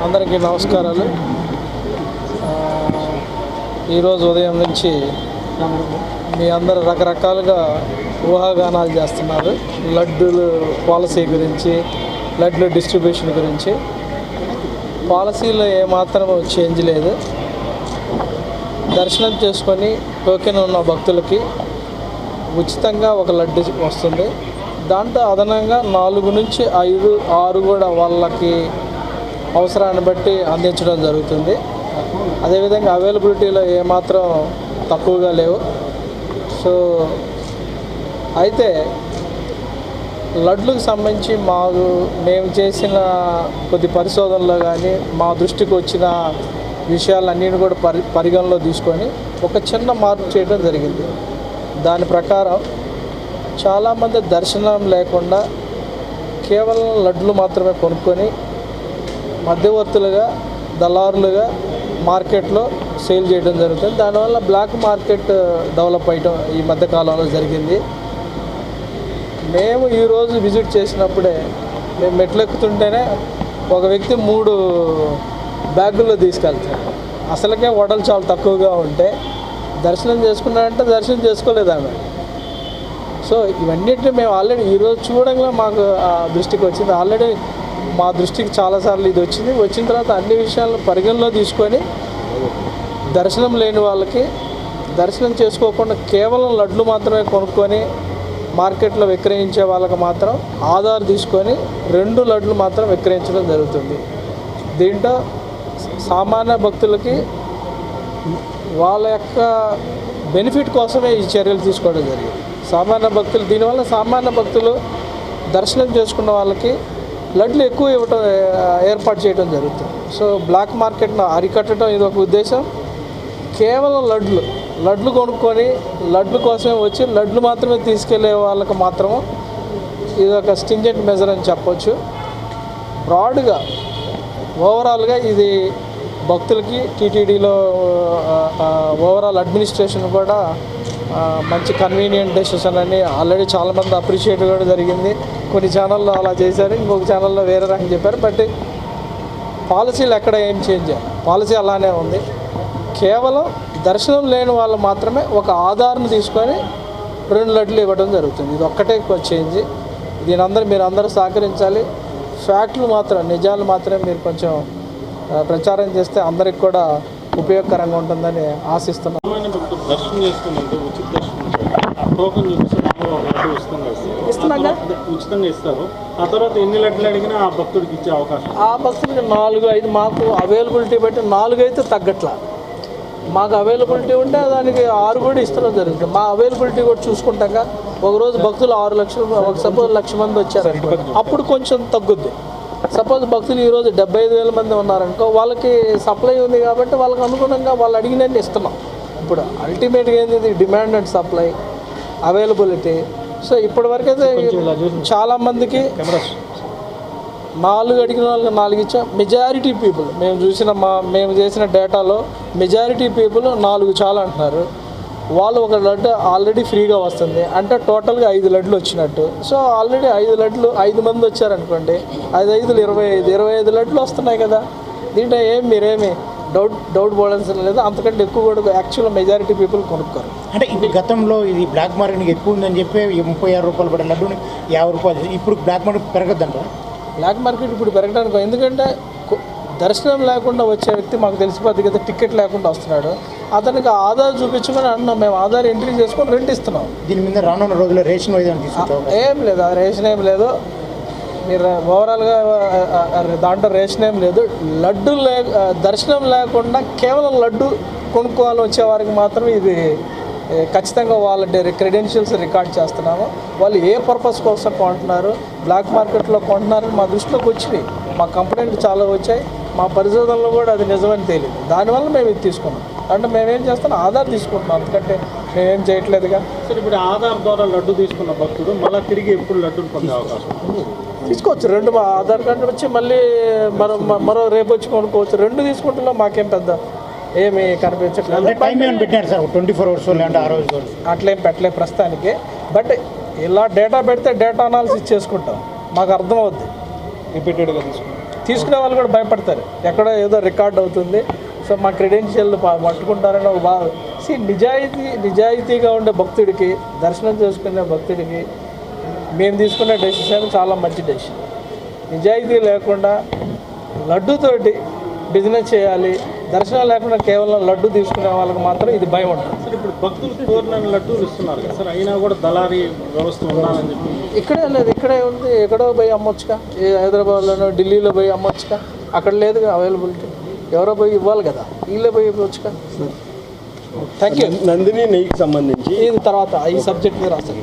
అందరికీ నమస్కారాలు. ఈరోజు ఉదయం నుంచి మీ అందరు రకరకాలుగా ఊహాగానాలు చేస్తున్నారు. లడ్డూలు పాలసీ గురించి, లడ్డు డిస్ట్రిబ్యూషన్ గురించి. పాలసీలో ఏమాత్రం చేంజ్ లేదు. దర్శనం చేసుకొని టోకెన్ ఉన్న భక్తులకి ఉచితంగా ఒక లడ్డు వస్తుంది. దాంట్లో అదనంగా 4 నుంచి 5, 6 కూడా వాళ్ళకి అవసరాన్ని బట్టి అందించడం జరుగుతుంది. అదేవిధంగా అవైలబిలిటీలో ఏమాత్రం తక్కువగా లేవు. సో అయితే లడ్లకు సంబంధించి మేము చేసిన కొద్ది పరిశోధనలో కానీ మా దృష్టికి వచ్చిన విషయాలన్నింటినీ కూడా పరిగణలో తీసుకొని ఒక చిన్న మార్పు చేయడం జరిగింది. దాని ప్రకారం చాలామంది దర్శనం లేకుండా కేవలం లడ్లు మాత్రమే కొనుక్కొని మధ్యవర్తులుగా, దళారులుగా మార్కెట్లో సేల్ చేయడం జరుగుతుంది. దానివల్ల బ్లాక్ మార్కెట్ డెవలప్ అయ్యడం ఈ మధ్యకాలంలో జరిగింది. మేము ఈరోజు విజిట్ చేసినప్పుడే మేము మెట్లెక్కుతుంటేనే ఒక వ్యక్తి 3 బ్యాగుల్లో తీసుకెళ్తాడు. అసలుకే వడలు చాలా తక్కువగా ఉంటే దర్శనం చేసుకున్నాడంటే దర్శనం చేసుకోలేదు ఆమె. సో ఇవన్నిటిని మేము ఆల్రెడీ ఈరోజు చూడంగా మాకు దృష్టికి వచ్చింది. ఆల్రెడీ మా దృష్టికి చాలాసార్లు ఇది వచ్చిన తర్వాత అన్ని విషయాలను పరిగణలో తీసుకొని దర్శనం లేని వాళ్ళకి దర్శనం చేసుకోకుండా కేవలం లడ్లు మాత్రమే కొనుక్కొని మార్కెట్లో విక్రయించే వాళ్ళకి మాత్రం ఆధార్ తీసుకొని 2 లడ్లు మాత్రం విక్రయించడం జరుగుతుంది. దీంట్లో సామాన్య భక్తులకి వాళ్ళ యొక్క బెనిఫిట్ కోసమే ఈ చర్యలు తీసుకోవడం జరిగింది. దీనివల్ల సామాన్య భక్తులు దర్శనం చేసుకున్న వాళ్ళకి లడ్లు ఎక్కువ ఇవ్వటం ఏర్పాటు చేయడం జరుగుతుంది. సో బ్లాక్ మార్కెట్ను అరికట్టడం ఇది ఒక ఉద్దేశం. కేవలం లడ్లు కొనుక్కొని లడ్లు కోసమే వచ్చి లడ్లు మాత్రమే తీసుకెళ్లే వాళ్ళకి మాత్రము ఇది ఒక స్టింజెంట్ మెజర్ అని చెప్పొచ్చు. బ్రాడ్గా ఓవరాల్గా ఇది భక్తులకి టీటీడీలో ఓవరాల్ అడ్మినిస్ట్రేషన్ కూడా మంచి కన్వీనియంట్ డెసిషన్ అని ఆల్రెడీ చాలామంది అప్రిషియేట్ కూడా జరిగింది. కొన్ని ఛానల్లో అలా చేశారు, ఇంకొక ఛానల్లో వేరే రకం చెప్పారు. బట్ పాలసీలు ఎక్కడ ఏం చేంజ్ అయ్యాయి, పాలసీ అలానే ఉంది. కేవలం దర్శనం లేని వాళ్ళు మాత్రమే ఒక ఆధార్ని తీసుకొని 2 లడ్లు ఇవ్వడం జరుగుతుంది. ఇది ఒక్కటే చేంజ్. మీరు అందరూ సహకరించాలి. ఫ్యాక్ట్లు మాత్రం, నిజాలు మాత్రమే మీరు కొంచెం ప్రచారం చేస్తే అందరికి కూడా ఉపయోగకరంగా ఉంటుందని ఆశిస్తున్నాను. దర్శనం చేసుకున్నందుకు ఉచిత దర్శనం టోకెన్ ఉచితంగా ఇస్తారు. ఆ తర్వాత ఎన్ని లడ్లు అడిగినా ఆ భక్తుడికి ఇచ్చే అవకాశం, ఆ భక్తుడికి 4, 5 మాకు అవైలబిలిటీ బట్టి 4 అయితే తగ్గట్లా. మాకు అవైలబిలిటీ ఉంటే దానికి 6 కూడా ఇస్తడం జరుగుతుంది. మా అవైలబిలిటీ కూడా చూసుకుంటాక ఒకరోజు భక్తులు 6 లక్షలు, సపోజ్ 1,00,000 మంది వచ్చారు, అప్పుడు కొంచెం తగ్గుద్ది. సపోజ్ భక్తులు ఈరోజు 75,000 మంది ఉన్నారనుకో, వాళ్ళకి సప్లై ఉంది కాబట్టి వాళ్ళకి అనుగుణంగా వాళ్ళు అడిగినన్ని ఇస్తున్నాం. ఇప్పుడు అల్టిమేట్గా ఏంది, demand and supply, availability. So ఇప్పటివరకు అయితే చాలామందికి 4 అడిగిన వాళ్ళకి 4 ఇచ్చాం. మెజారిటీ పీపుల్ మేము చేసిన డేటాలో మెజారిటీ పీపుల్ 4 చాలా అంటున్నారు. వాళ్ళు ఒక లడ్డు ఆల్రెడీ ఫ్రీగా వస్తుంది అంటే టోటల్గా 5 లడ్లు వచ్చినట్టు. సో ఆల్రెడీ 5 లడ్లు 5 మంది వచ్చారనుకోండి, 5 25 లడ్లు వస్తున్నాయి కదా. దీంట్లో మీరేమి డౌట్ పడాల్సిన లేదు. అంతకంటే ఎక్కువ కూడా యాక్చువల్గా మెజారిటీ పీపుల్ కొనుక్కోరు. అంటే ఇప్పుడు గతంలో ఇది బ్లాక్ మార్కెట్ ఎక్కువ ఉందని చెప్పి 36 రూపాయలు పడే లడ్డుని 50 రూపాయలు, ఇప్పుడు బ్లాక్ మార్కెట్ పెరగద్దంట. బ్లాక్ మార్కెట్ ఇప్పుడు పెరగడానికి ఎందుకంటే దర్శనం లేకుండా వచ్చే వ్యక్తి మాకు తెలిసిపోద్ది కదా, టికెట్ లేకుండా వస్తున్నాడు. అతనికి ఆధార్ చూపించమని అన్నాం. మేము ఆధార్ ఎంట్రీ చేసుకొని రెంట్ ఇస్తున్నాం. దీని మీద రానున్న రోజుల్లో రేషన్ ఏం లేదు, ఆ రేషన్ ఏం లేదు. మీరు ఓవరాల్గా దాంట్లో రేషన్ ఏం లేదు. దర్శనం లేకుండా కేవలం లడ్డు కొనుక్కోవాలి వచ్చేవారికి మాత్రం ఇది ఖచ్చితంగా వాళ్ళ క్రెడెన్షియల్స్ రికార్డ్ చేస్తున్నాము. వాళ్ళు ఏ పర్పస్ కోసం కొంటున్నారు, బ్లాక్ మార్కెట్లో కొంటున్నారని మా దృష్టిలోకి వచ్చినాయి. మా కంప్లైంట్ చాలా వచ్చాయి. మా పరిశోధనలో కూడా అది నిజమని తెలియదు. దానివల్ల మేము ఇది తీసుకున్నాం. అంటే మేమేం చేస్తాం, ఆధార్ తీసుకుంటున్నాం. ఎందుకంటే మేమేం చేయట్లేదుగా. సరే, ఇప్పుడు ఆధార్ ద్వారా లడ్డు తీసుకున్న భక్తుడు మళ్ళీ తిరిగి ఎప్పుడు లడ్డును పొందే అవకాశం తీసుకోవచ్చు. 2 ఆధార్ కార్డు వచ్చి మళ్ళీ మరో రేపు వచ్చి కొనుక్కోవచ్చు. 2 తీసుకుంటున్నాం. మాకేం పెద్ద ఏమి కనిపించట్లేదు. పెట్టారు సార్ 24 అవర్స్ లేదంటే ఆ రోజు అట్లేం పెట్టలేదు ప్రస్తుతానికి. బట్ ఇలా డేటా పెడితే డేటా అనాలిసిస్ చేసుకుంటాం, మాకు అర్థమవుద్ది. రిపీటెడ్గా తీసుకుంటాం. తీసుకునే వాళ్ళు కూడా భయపడతారు, ఎక్కడో ఏదో రికార్డ్ అవుతుంది, సో మా క్రెడెన్షియల్ పట్టుకుంటారని ఒక బాధ. నిజాయితీగా ఉండే భక్తుడికి, దర్శనం చేసుకునే భక్తుడికి మేము తీసుకునే డెసిషన్ చాలా మంచి డెసిషన్. నిజాయితీ లేకుండా లడ్డుతోటి బిజినెస్ చేయాలి, దర్శనం లేకుండా కేవలం లడ్డు తీసుకునే వాళ్ళకి మాత్రం ఇది భయం ఉంటుంది. సార్ ఇప్పుడు భక్తులు కోరిన లడ్డూలు ఇస్తున్నారు కదా సార్, అయినా కూడా దళారీ వ్యవస్థ ఉండాలని చెప్పి ఇక్కడే లేదు, ఇక్కడే ఉంది, ఎక్కడో పోయి అమ్మొచ్చుగా, హైదరాబాద్లోనో ఢిల్లీలో పోయి అమ్మొచ్చుగా, అక్కడ లేదుగా అవైలబిలిటీ, ఎవరో పోయి ఇవ్వాలి కదా, వీళ్ళే పోయి ఇవ్వచ్చుగా. Thank you. నందిని నెయ్యికి సంబంధించి ఇది తర్వాత ఈ సబ్జెక్ట్ మీద రాస్తాను.